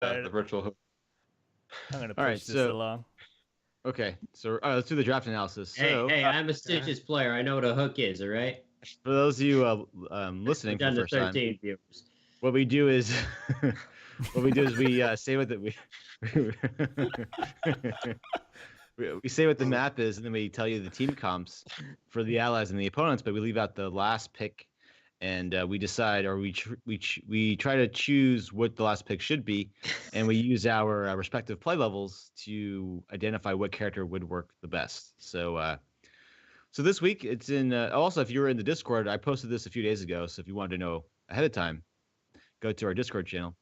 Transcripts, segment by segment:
the virtual hook. I'm gonna All right, push this so along. okay, so let's do the draft analysis. So, Hey, I'm a Stitches player. I know what a hook is, all right? for those of you We're listening for down the to first time, 13 viewers. what we do is we say what the we say what the map is, and then we tell you the team comps for the allies and the opponents, but we leave out the last pick, and we decide, or we try to choose what the last pick should be, and we use our respective play levels to identify what character would work the best. So this week it's in. Also, if you were in the Discord, I posted this a few days ago. So if you wanted to know ahead of time, go to our Discord channel.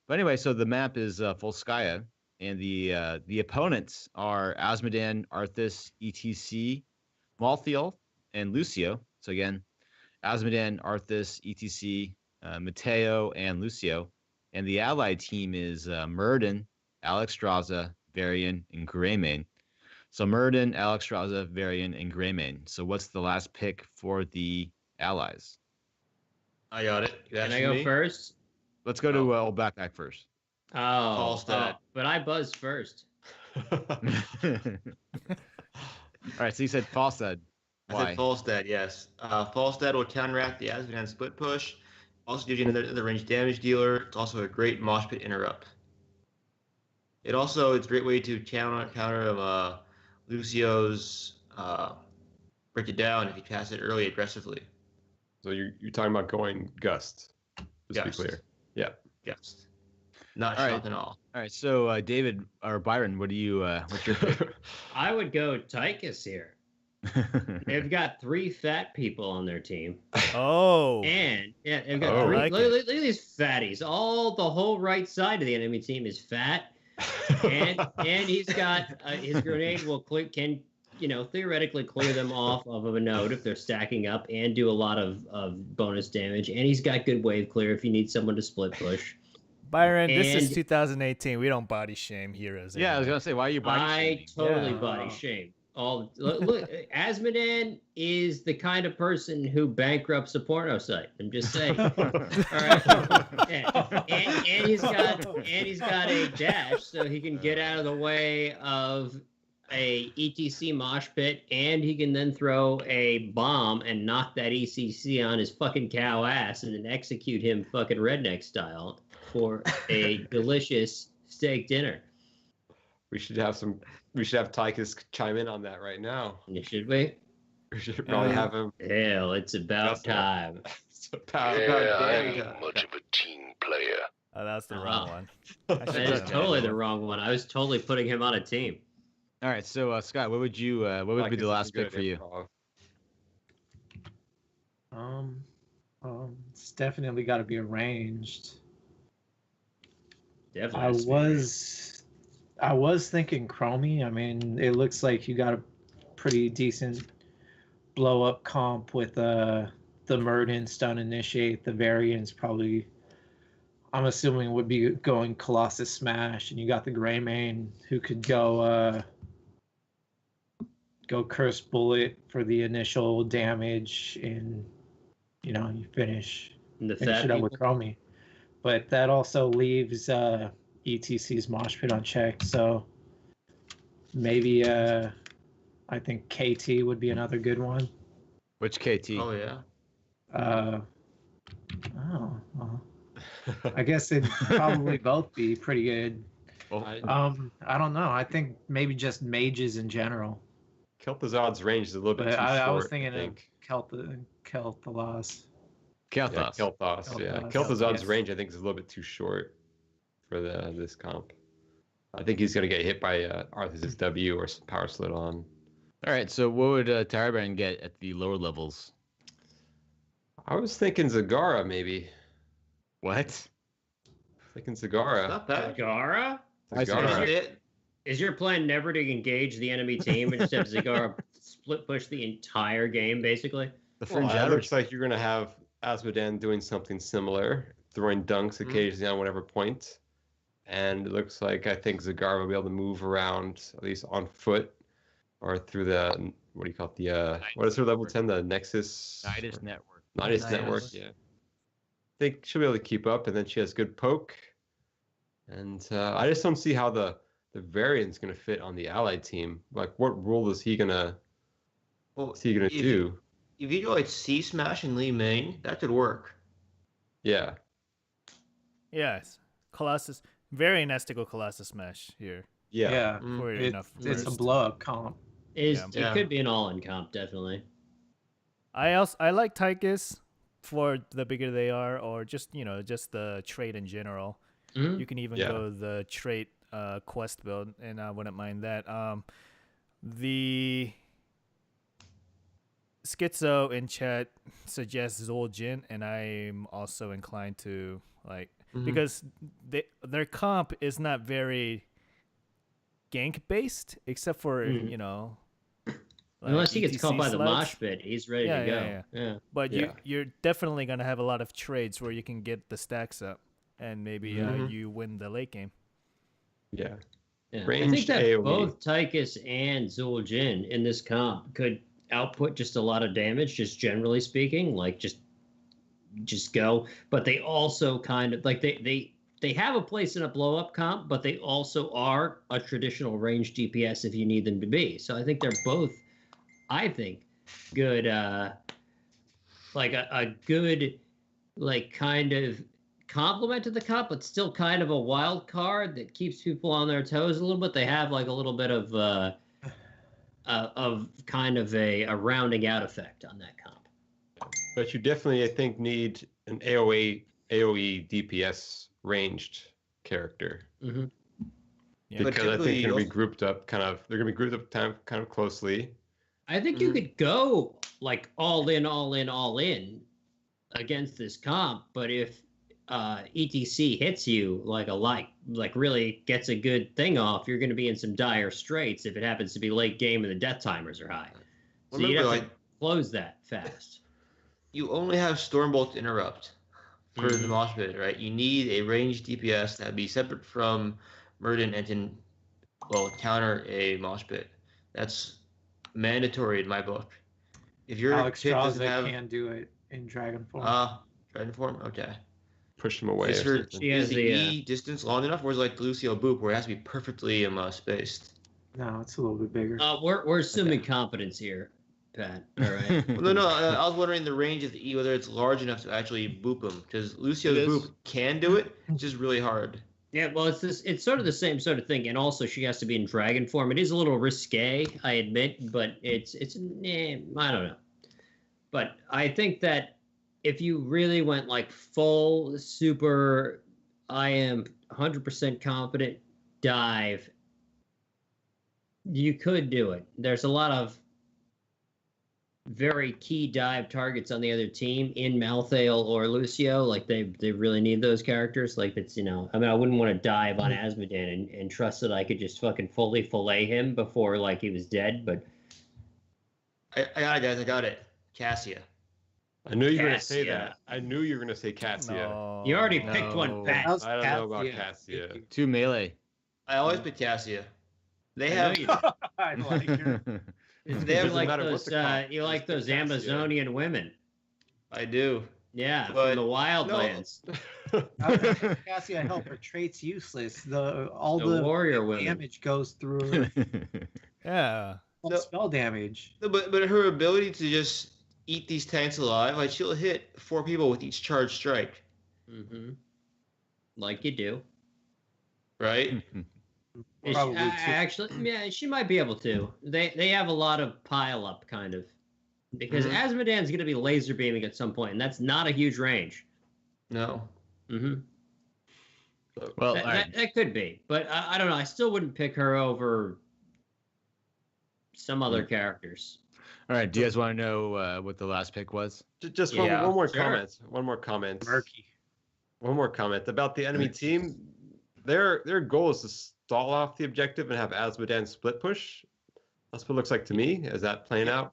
But anyway, so the map is Volskaya, and the opponents are Asmodan, Arthas, ETC, Malthiel, and Lucio. So again, Asmodan, Arthas, ETC, Mateo, and Lucio. And the allied team is Murden, Alex Straza, Varian, and Greymane. So Murden, Alex Straza, Varian, and Greymane. So what's the last pick for the allies? I got it. You Can I asking go me? first? Let's go to old backpack first. Oh, but I buzzed first. All right, so you said Falstad. I Why? said Falstad, yes. Falstad will counteract the Asmodan split push. Also gives you another range damage dealer. It's also a great mosh pit interrupt. It's a great way to counter Lucio's break it down if you cast it early aggressively. So you're talking about going Gust, just to be Gust. clear. Yeah. Yes. Not All right. shock at all. All right, so David or Byron, what do you? What's your pick? I would go Tychus here. They've got 3 fat people on their team. Oh, And yeah, they've got Oh. 3. Like Look at these fatties. The whole right side of the enemy team is fat. And he's got his grenade can theoretically clear them off of a node if they're stacking up and do a lot of bonus damage. And he's got good wave clear if you need someone to split push. Byron, this is And- 2018. We don't body shame heroes. Yeah, I was anymore. gonna say, why are you body I shaming? totally Yeah. body shame. Look, Asmodan is the kind of person who bankrupts a porno site. I'm just saying. All right. And he's got a dash, so he can get out of the way of a ETC mosh pit, and he can then throw a bomb and knock that ECC on his fucking cow ass, and then execute him fucking redneck style for a delicious steak dinner. We should have Tychus chime in on that right now. Should we? We should probably have him. Hell, it's about That's what- time. I'm much of a team player. Oh, that's the Uh-huh. wrong one. I That should've is done totally that. the wrong one. I was totally putting him on a team. All right, so Scott, what would be the last pick for you? It's definitely got to be arranged. Definitely. I was thinking Chromie. I mean, it looks like you got a pretty decent blow up comp with the Murden stun initiate. The variants probably, I'm assuming, would be going Colossus Smash, and you got the Greymane who could go Curse Bullet for the initial damage, and you finish The finish fat it up people. with Chromie. But that also leaves ETC's Mosh Pit unchecked, so maybe I think KT would be another good one. Which KT? Oh yeah. Well, I guess it'd probably both be pretty good. Well, I don't know. I think maybe just mages in general. Kel'Thuzad's range is a little bit But too short. I was thinking of think. Kel'Thalas. Yeah, Kel'Thas. Kel'Thas, yeah. Kel'Thas, Kel'Thuzad's yes. range, I think, is a little bit too short for this comp. I think he's gonna get hit by Arthur's W or some power slit on. All right, so what would Tyrebrand get at the lower levels? I was thinking Zagara maybe. What? Thinking Zagara. Not bad. Zagara? I see. Zagara. Is your plan never to engage the enemy team and just have Zagara split push the entire game, basically? The Well, fringe it outer. looks like you're gonna have Asmodan doing something similar, throwing dunks occasionally on whatever point. And it looks like I think Zagara will be able to move around, at least on foot, or through the what do you call it? The what is her level 10? The Nexus. Nidus network. Nidus Nidus. network, yeah. I think she'll be able to keep up, and then she has good poke. And I just don't see how the variant's going to fit on the allied team. Like, what role is he gonna do? If you do like C Smash and Lee Main, that could work. Yeah. Yes. Colossus. Very nice to go Colossus Smash here. Yeah. For It's enough a first. blow up comp. Yeah. It could be an all-in comp, definitely. I like Tychus for the bigger they are, or just just the trait in general. Mhm. You can even Yeah. go the trait quest build, and I wouldn't mind that. The Schizo in chat suggests Zul'jin, and I'm also inclined to like because their comp is not very gank based, except for Unless he gets ETC caught by the slugs. mosh pit, he's ready to go. Yeah. But Yeah. you're definitely gonna have a lot of trades where you can get the stacks up, and maybe you win the late game. Yeah. Yeah. I Ranged think that AoE. both Tychus and Zul'jin in this comp could output just a lot of damage, just generally speaking, like just go. But they also kind of like they have a place in a blow up comp, but they also are a traditional range DPS if you need them to be. So I think they're both, I think, good like a good like kind of complement to the comp, but still kind of a wild card that keeps people on their toes a little bit. They have like a little bit of kind of a rounding out effect on that comp. But you definitely, I think, need an AoE DPS ranged character. Mm-hmm. Yeah. But Because I think typically they're going to be you'll- grouped up they're going to be grouped up kind of closely. I think you could go like all in against this comp, but if ETC hits you like really gets a good thing off, you're going to be in some dire straits if it happens to be late game and the death timers are high. So you Remember, have to close that fast. you only have Stormbolt interrupt for Mm-hmm. the mosh pit, right? You need a ranged DPS that'd be separate from Murden and can counter a mosh pit. That's mandatory in my book. If your Alex pit doesn't Straza have can do it in Dragon Form. Dragon form, okay. Push them away. Is or her something. She has is the the, E distance long enough, or is it like Lucio Boop, where it has to be perfectly spaced? No, it's a little bit bigger. We're assuming competence here, Pat. All right. Well, no. I was wondering the range of the E, whether it's large enough to actually boop him, because Lucio's It is. boop can do it, it's just really hard. Yeah, well, it's sort of the same sort of thing, and also she has to be in dragon form. It is a little risque, I admit, but it's I don't know. But I think that if you really went like full super, I am 100% confident dive, you could do it. There's a lot of very key dive targets on the other team in Malthael or Lucio. Like they really need those characters. Like it's, I mean, I wouldn't want to dive on Asmodan and trust that I could just fucking fully fillet him before like he was dead. But I got it, guys. I got it. Cassia. I knew you were going to say Cassia. that. I knew you were going to say Cassia. No, you already picked one, no. Pat. How's I don't know about Cassia? Cassia. 2 melee. I always pick Cassia. They I know have. you do. I like her. It's They have you like matter what those the comp you is, like pick those Cassia. Amazonian women. I do. Yeah, But- from the wildlands. Cassia help her traits useless. All The the warrior women. damage goes through Yeah. No. spell damage. No, but her ability to just eat these tanks alive, like she'll hit 4 people with each charged strike, Mm-hmm. Like you do. right? Probably too. Actually, yeah, she might be able to. They have a lot of pile up kind of, because Asmodan's going to be laser beaming at some point, and that's not a huge range. No. Mm-hmm. Well, That, all right. that could be, but I don't know. I still wouldn't pick her over some other characters. All right. Do you guys want to know what the last pick was? Just Yeah, one more sure. comment. One more comment. Murky. One more comment about the enemy team. Their goal is to stall off the objective and have Asmodan split push. That's what it looks like to me. Is that playing out?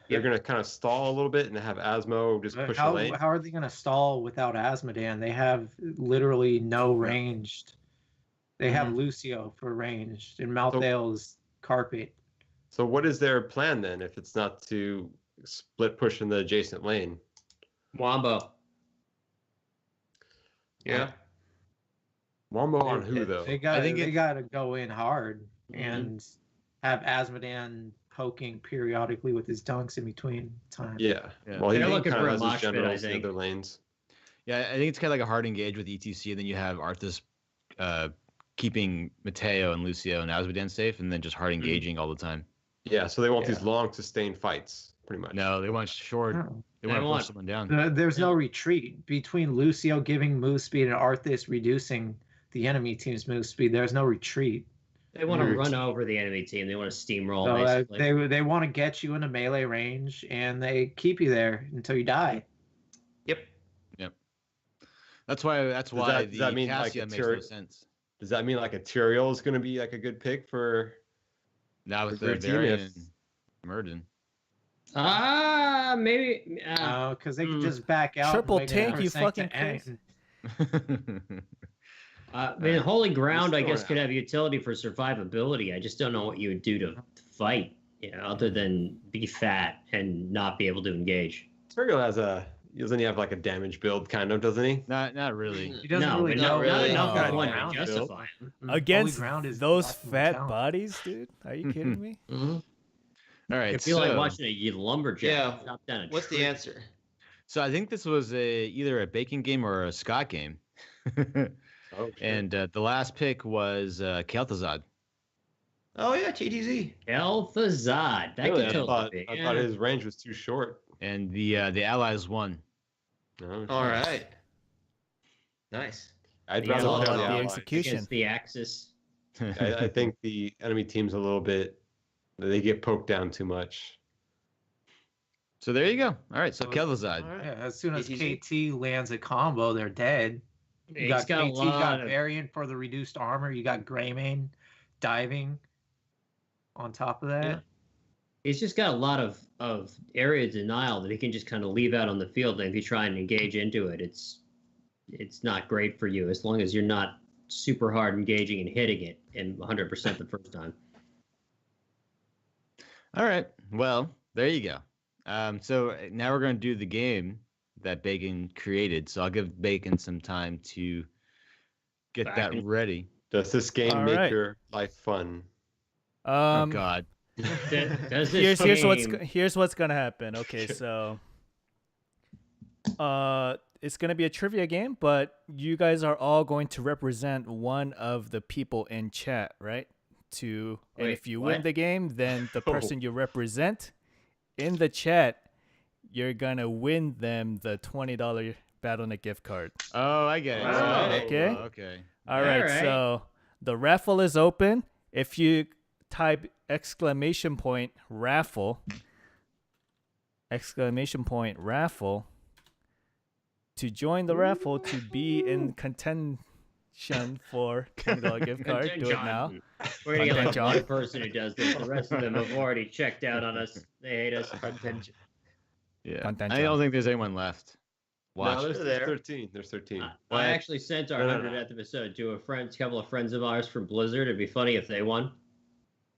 They're going to kind of stall a little bit and have Asmo just push the lane. How are they going to stall without Asmodan? They have literally no ranged. They have Lucio for ranged, and Malthael's carpet. So what is their plan then if it's not to split push in the adjacent lane? Wombo. Yeah. Wombo on who They- though? They got. I think They it- got to go in hard Mhm. and have Asmodan poking periodically with his dunks in between time. Yeah. Yeah. Well, he They're looking kind for of a has mosh his pit, I generals in the think. other lanes. Yeah, I think it's kind of like a hard engage with ETC, and then you have Arthas keeping Mateo and Lucio and Asmodan safe, and then just hard engaging all the time. Yeah, so they want these Yeah. long, sustained fights, pretty much. No, they want short. No. They They want to want- force someone down. There's no retreat between Lucio giving move speed and Arthas reducing the enemy team's move speed. There's no retreat. They want to Weird. run over the enemy team. They want to steamroll, So basically. they want to get you into melee range and they keep you there until you die. Yep. That's why. That's why that- does that the mean, like, Cassia a makes tier- no sense. Does that mean like a Tyrael is going to be like a good pick for? Now with For the your team, Varian if- Murden. Maybe. Because they can Mm. just back out. and Triple wait tank, you 100% to fucking end. I mean, Holy Ground, I throwing guess, could out. have utility for survivability. I just don't know what you would do to fight, other than be fat and not be able to engage. Tyrael doesn't he have like a damage build kind of, doesn't he? Not really. He doesn't No, really but know. not really. enough No. for one to Ground build. justify him. Against Ground is those optimal fat talent. bodies, dude. Are you kidding me? Mm-hmm. All right. I feel like so- watching a lumberjack Yeah, chop down a What's the tree. answer? So I think this was either a Bacon game or a Scott game. Oh, shit. And the last pick was Kel'Thuzad. Oh yeah, TTZ. El'Thuzad. That Really? could totally be. I thought his range was too short. And the Allies won. No, All right. Nice. I'd Yeah, rather all play on about the the Allies. execution. Against the Axis. I think the enemy team's a little bit. They get poked down too much. So there you go. All right. So So- Kel'Thuzad. All right. Yeah, as soon as ATZ. KT lands a combo, they're dead. You He's got got a KT, lot got of. Variant for the reduced armor. You got Greymane diving on top of that. Yeah. He's just got a lot of area denial that he can just kind of leave out on the field. And if you try and engage into it, it's not great for you as long as you're not super hard engaging and hitting it and 100% the first time. All right. Well, there you go. So now we're going to do the game that Bacon created. So I'll give Bacon some time to get that Bacon. ready. Does this game All make right. your life fun? Oh God. Does this Here's what's gonna happen. Okay, so it's gonna be a trivia game, but you guys are all going to represent one of the people in chat, right? And Wait, if you win what? the game, then the Oh. person you represent in the chat, you're gonna win them the $20 Battle.net gift card. Oh, I get it. Wow. Okay. Okay. All right, Alright. so the raffle is open. If you type !raffle to join the raffle to be in contention for $20 gift card, do it now. We're gonna get like Content, John. one person who does this. The rest of them have already checked out on us. They hate us. Yeah. Content I don't job. think there's anyone left. Watch. No, there's There. 13. There's 13. I actually sent our No, no, no. 100th episode to a couple of friends of ours from Blizzard. It'd be funny if they won.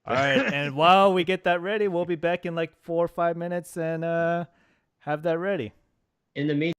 All right, and while we get that ready, we'll be back in like 4 or 5 minutes and have that ready. In the meantime.